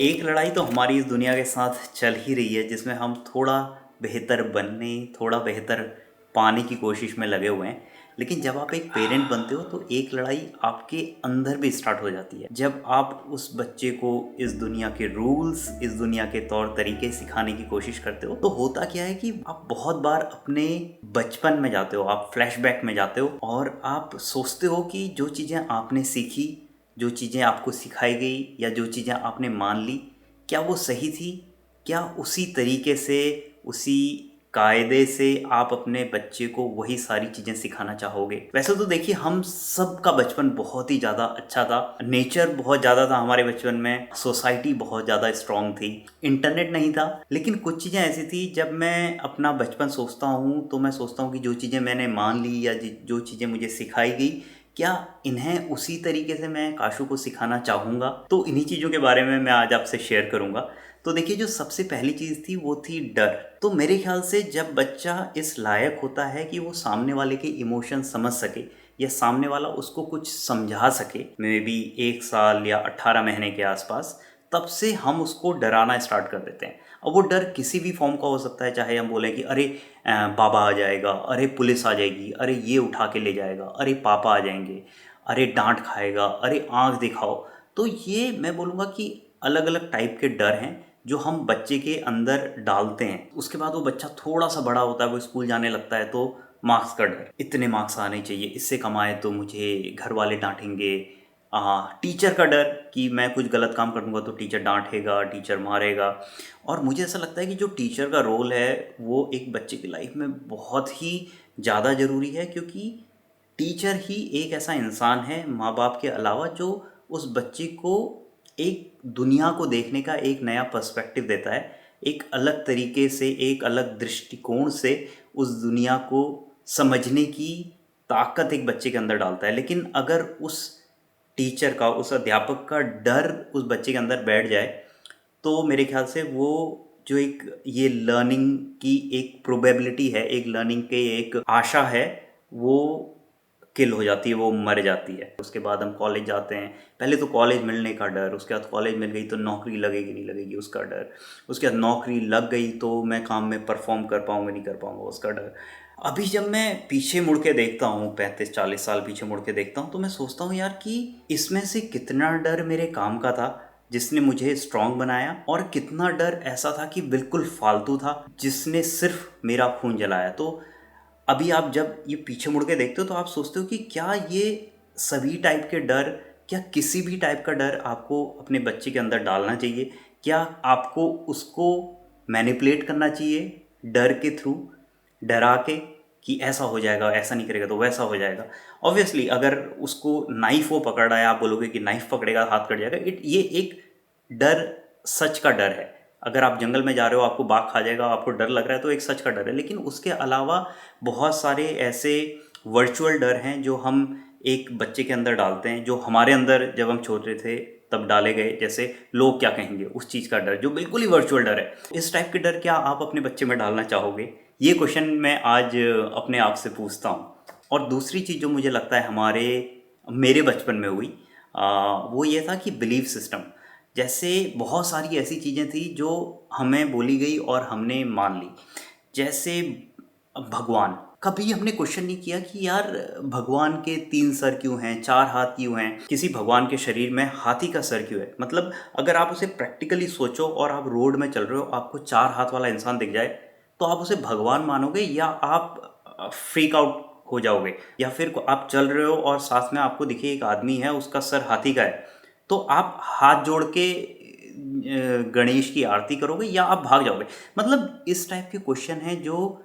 एक लड़ाई तो हमारी इस दुनिया के साथ चल ही रही है जिसमें हम थोड़ा बेहतर बनने, थोड़ा बेहतर पाने की कोशिश में लगे हुए हैं। लेकिन जब आप एक पेरेंट बनते हो तो एक लड़ाई आपके अंदर भी स्टार्ट हो जाती है। जब आप उस बच्चे को इस दुनिया के रूल्स, इस दुनिया के तौर तरीके सिखाने की कोशिश करते हो तो होता क्या है कि आप बहुत बार अपने बचपन में जाते हो, आप फ्लैशबैक में जाते हो और आप सोचते हो कि जो चीज़ें आपने सीखी, जो चीज़ें आपको सिखाई गई या जो चीज़ें आपने मान ली, क्या वो सही थी? क्या उसी तरीके से, उसी कायदे से आप अपने बच्चे को वही सारी चीज़ें सिखाना चाहोगे? वैसे तो देखिए, हम सबका बचपन बहुत ही ज़्यादा अच्छा था, नेचर बहुत ज़्यादा था हमारे बचपन में, सोसाइटी बहुत ज़्यादा स्ट्रॉन्ग थी, इंटरनेट नहीं था। लेकिन कुछ चीज़ें ऐसी थी, जब मैं अपना बचपन सोचता हूँ तो मैं सोचता हूँ कि जो चीज़ें मैंने मान ली या जो चीज़ें मुझे सिखाई गई, क्या इन्हें उसी तरीके से मैं काशू को सिखाना चाहूँगा? तो इन्हीं चीज़ों के बारे में मैं आज आपसे शेयर करूँगा। तो देखिए, जो सबसे पहली चीज़ थी वो थी डर। तो मेरे ख्याल से जब बच्चा इस लायक होता है कि वो सामने वाले के इमोशन समझ सके या सामने वाला उसको कुछ समझा सके, मे बी 1 साल या 18 महीने के आसपास, तब से हम उसको डराना स्टार्ट कर देते हैं। और वो डर किसी भी फॉर्म का हो सकता है, चाहे हम बोलें कि अरे बाबा आ जाएगा, अरे पुलिस आ जाएगी, अरे ये उठा के ले जाएगा, अरे पापा आ जाएंगे, अरे डांट खाएगा, अरे आँख दिखाओ। तो ये मैं बोलूँगा कि अलग अलग टाइप के डर हैं जो हम बच्चे के अंदर डालते हैं। उसके बाद वो बच्चा थोड़ा सा बड़ा होता है, वो स्कूल जाने लगता है तो मार्क्स का डर, इतने मार्क्स आने चाहिए, इससे कमाए तो मुझे घर वाले डांटेंगे। टीचर का डर कि मैं कुछ गलत काम करूँगा तो टीचर डांटेगा, टीचर मारेगा। और मुझे ऐसा लगता है कि जो टीचर का रोल है वो एक बच्चे की लाइफ में बहुत ही ज़्यादा ज़रूरी है, क्योंकि टीचर ही एक ऐसा इंसान है माँ बाप के अलावा जो उस बच्चे को एक दुनिया को देखने का एक नया पर्सपेक्टिव देता है, एक अलग तरीके से, एक अलग दृष्टिकोण से उस दुनिया को समझने की ताकत एक बच्चे के अंदर डालता है। लेकिन अगर उस टीचर का, उस अध्यापक का डर उस बच्चे के अंदर बैठ जाए तो मेरे ख्याल से वो जो एक ये लर्निंग की एक प्रोबेबिलिटी है, एक लर्निंग के एक आशा है, वो किल हो जाती है, वो मर जाती है। उसके बाद हम कॉलेज जाते हैं, पहले तो कॉलेज मिलने का डर, उसके बाद कॉलेज मिल गई तो नौकरी लगेगी नहीं लगेगी उसका डर, उसके बाद नौकरी लग गई तो मैं काम में परफॉर्म कर पाऊँगा नहीं कर पाऊँगा उसका डर। अभी जब मैं पीछे मुड़ के देखता हूँ, 35-40 साल पीछे मुड़ के देखता हूँ, तो मैं सोचता हूँ यार कि इसमें से कितना डर मेरे काम का था जिसने मुझे स्ट्रांग बनाया, और कितना डर ऐसा था कि बिल्कुल फालतू था जिसने सिर्फ मेरा खून जलाया। तो अभी आप जब ये पीछे मुड़ के देखते हो तो आप सोचते हो कि क्या ये सभी टाइप के डर, क्या किसी भी टाइप का डर आपको अपने बच्चे के अंदर डालना चाहिए? क्या आपको उसको मैनिपुलेट करना चाहिए डर के थ्रू, डरा के कि ऐसा हो जाएगा, ऐसा नहीं करेगा तो वैसा हो जाएगा? ऑब्वियसली अगर उसको नाइफ वो पकड़ रहा है, आप बोलोगे कि नाइफ पकड़ेगा हाथ कट जाएगा, ये एक डर, सच का डर है। अगर आप जंगल में जा रहे हो, आपको बाघ खा जाएगा, आपको डर लग रहा है, तो एक सच का डर है। लेकिन उसके अलावा बहुत सारे ऐसे वर्चुअल डर हैं जो हम एक बच्चे के अंदर डालते हैं, जो हमारे अंदर जब हम छोटे थे तब डाले गए, जैसे लोग क्या कहेंगे, उस चीज़ का डर जो बिल्कुल ही वर्चुअल डर है। इस टाइप के डर क्या आप अपने बच्चे में डालना चाहोगे? ये क्वेश्चन मैं आज अपने आप से पूछता हूँ। और दूसरी चीज़ जो मुझे लगता है मेरे बचपन में हुई, वो ये था कि बिलीफ सिस्टम। जैसे बहुत सारी ऐसी चीज़ें थी जो हमें बोली गई और हमने मान ली। जैसे भगवान, कभी हमने क्वेश्चन नहीं किया कि यार भगवान के 3 सर क्यों हैं, 4 हाथ क्यों हैं, किसी भगवान के शरीर में हाथी का सर क्यों है? मतलब अगर आप उसे प्रैक्टिकली सोचो और आप रोड में चल रहे हो, आपको 4 हाथ वाला इंसान दिख जाए, तो आप उसे भगवान मानोगे या आप फ्रीक आउट हो जाओगे? या फिर आप चल रहे हो और साथ में आपको दिखे एक आदमी है, उसका सर हाथी का है, तो आप हाथ जोड़ के गणेश की आरती करोगे या आप भाग जाओगे? मतलब इस टाइप के क्वेश्चन हैं जो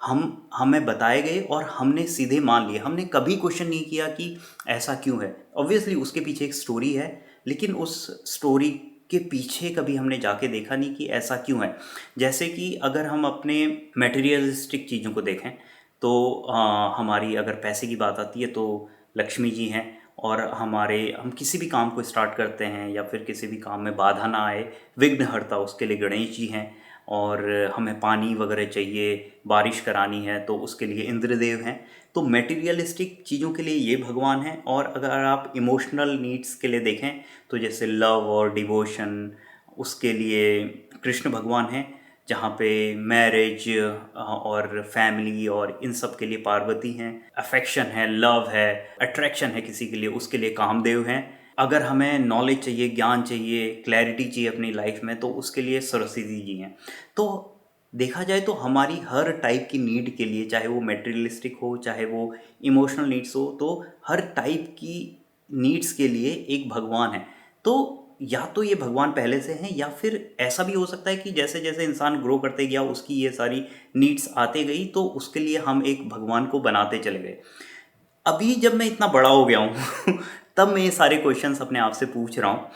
हमें बताए गए और हमने सीधे मान लिए। हमने कभी क्वेश्चन नहीं किया कि ऐसा क्यों है। ऑब्वियसली उसके पीछे एक स्टोरी है, लेकिन उस स्टोरी के पीछे कभी हमने जाके देखा नहीं कि ऐसा क्यों है। जैसे कि अगर हम अपने मटेरियलिस्टिक चीज़ों को देखें तो हमारी अगर पैसे की बात आती है तो लक्ष्मी जी हैं, और हम किसी भी काम को स्टार्ट करते हैं या फिर किसी भी काम में बाधा ना आए, विघ्नहर्ता, उसके लिए गणेश जी हैं। और हमें पानी वगैरह चाहिए, बारिश करानी है तो उसके लिए इंद्रदेव हैं। तो मटेरियलिस्टिक चीज़ों के लिए ये भगवान हैं। और अगर आप इमोशनल नीड्स के लिए देखें तो जैसे लव और डिवोशन, उसके लिए कृष्ण भगवान हैं, जहाँ पे मैरिज और फैमिली और इन सब के लिए पार्वती हैं, अफेक्शन है, लव है, अट्रैक्शन है किसी के लिए, उसके लिए कामदेव हैं। अगर हमें नॉलेज चाहिए, ज्ञान चाहिए, क्लैरिटी चाहिए अपनी लाइफ में, तो उसके लिए सरस्वती जी हैं। तो देखा जाए तो हमारी हर टाइप की नीड के लिए, चाहे वो मेटेरियलिस्टिक हो, चाहे वो इमोशनल नीड्स हो, तो हर टाइप की नीड्स के लिए एक भगवान है। तो या तो ये भगवान पहले से हैं, या फिर ऐसा भी हो सकता है कि जैसे जैसे इंसान ग्रो करते गया उसकी ये सारी नीड्स आते गई, तो उसके लिए हम एक भगवान को बनाते चले गए। अभी जब मैं इतना बड़ा हो गया हूँ तब मैं ये सारे क्वेश्चंस अपने आप से पूछ रहा हूँ।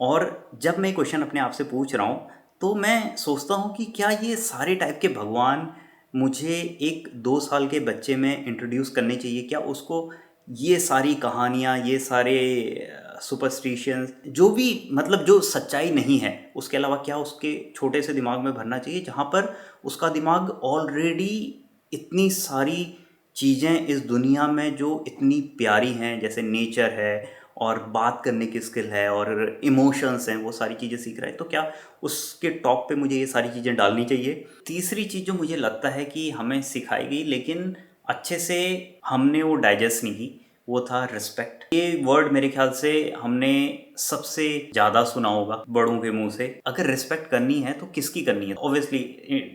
और जब मैं क्वेश्चन अपने आप से पूछ रहा हूँ, तो मैं सोचता हूँ कि क्या ये सारे टाइप के भगवान मुझे एक 2 साल के बच्चे में इंट्रोड्यूस करने चाहिए? क्या उसको ये सारी कहानियाँ, ये सारे सुपरस्टिशंस, जो भी मतलब जो सच्चाई नहीं है, उसके अलावा क्या उसके छोटे से दिमाग में भरना चाहिए, जहाँ पर उसका दिमाग ऑलरेडी इतनी सारी चीज़ें इस दुनिया में जो इतनी प्यारी हैं, जैसे नेचर है और बात करने की स्किल है और इमोशंस हैं, वो सारी चीज़ें सीख रहा है, तो क्या उसके टॉप पे मुझे ये सारी चीज़ें डालनी चाहिए? तीसरी चीज़ जो मुझे लगता है कि हमें सिखाई गई लेकिन अच्छे से हमने वो डाइजेस्ट नहीं की, वो था रिस्पेक्ट। ये वर्ड मेरे ख्याल से हमने सबसे ज़्यादा सुना होगा बड़ों के मुंह से। अगर रिस्पेक्ट करनी है तो किसकी करनी है? ऑब्वियसली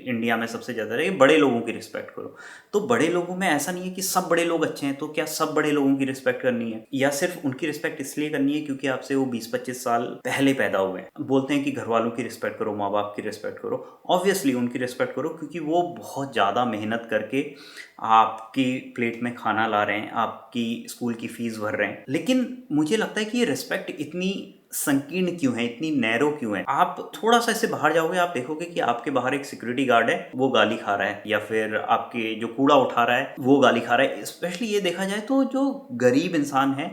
इंडिया में सबसे ज़्यादा है बड़े लोगों की रिस्पेक्ट करो। तो बड़े लोगों में ऐसा नहीं है कि सब बड़े लोग अच्छे हैं, तो क्या सब बड़े लोगों की रिस्पेक्ट करनी है, या सिर्फ उनकी रिस्पेक्ट इसलिए करनी है क्योंकि आपसे वो 20-25 साल पहले पैदा हुए हैं? बोलते हैं कि घर वालों की रिस्पेक्ट करो, माँ बाप की रिस्पेक्ट करो। ऑब्वियसली उनकी रिस्पेक्ट करो क्योंकि वो बहुत ज़्यादा मेहनत करके आपकी प्लेट में खाना ला रहे हैं, आपकी स्कूल की फीस भर रहे हैं। लेकिन मुझे लगता है कि ये रिस्पेक्ट इतनी संकीर्ण क्यों है, इतनी नैरो क्यों है? आप थोड़ा सा इससे बाहर जाओगे, आप देखोगे कि आपके बाहर एक सिक्योरिटी गार्ड है, वो गाली खा रहा है, या फिर आपके जो कूड़ा उठा रहा है वो गाली खा रहा है। स्पेशली ये देखा जाए तो जो गरीब इंसान है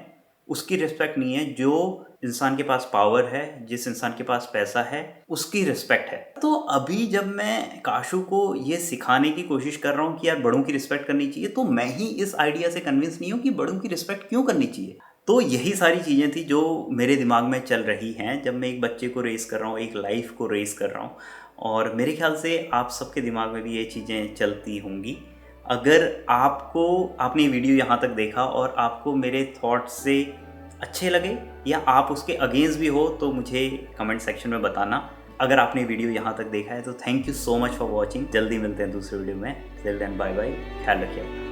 उसकी रिस्पेक्ट नहीं है, जो इंसान के पास पावर है, जिस इंसान के पास पैसा है, उसकी रिस्पेक्ट है। तो अभी जब मैं काशू को ये सिखाने की कोशिश कर रहा हूँ कि यार बड़ों की रिस्पेक्ट करनी चाहिए, तो मैं ही इस आइडिया से कन्विंस नहीं हूँ कि बड़ों की रिस्पेक्ट क्यों करनी चाहिए। तो यही सारी चीज़ें थी जो मेरे दिमाग में चल रही हैं जब मैं एक बच्चे को रेस कर रहा हूँ, एक लाइफ को रेस कर रहा हूँ। और मेरे ख्याल से आप सबके दिमाग में भी ये चीज़ें चलती होंगी। अगर आपने ये वीडियो यहाँ तक देखा और आपको मेरे थॉट्स से अच्छे लगे, या आप उसके अगेंस्ट भी हो, तो मुझे कमेंट सेक्शन में बताना। अगर आपने वीडियो यहाँ तक देखा है तो thank you so much for watching. जल्दी मिलते हैं दूसरे वीडियो में। टिल देन बाय बाय, ख्याल रखिए।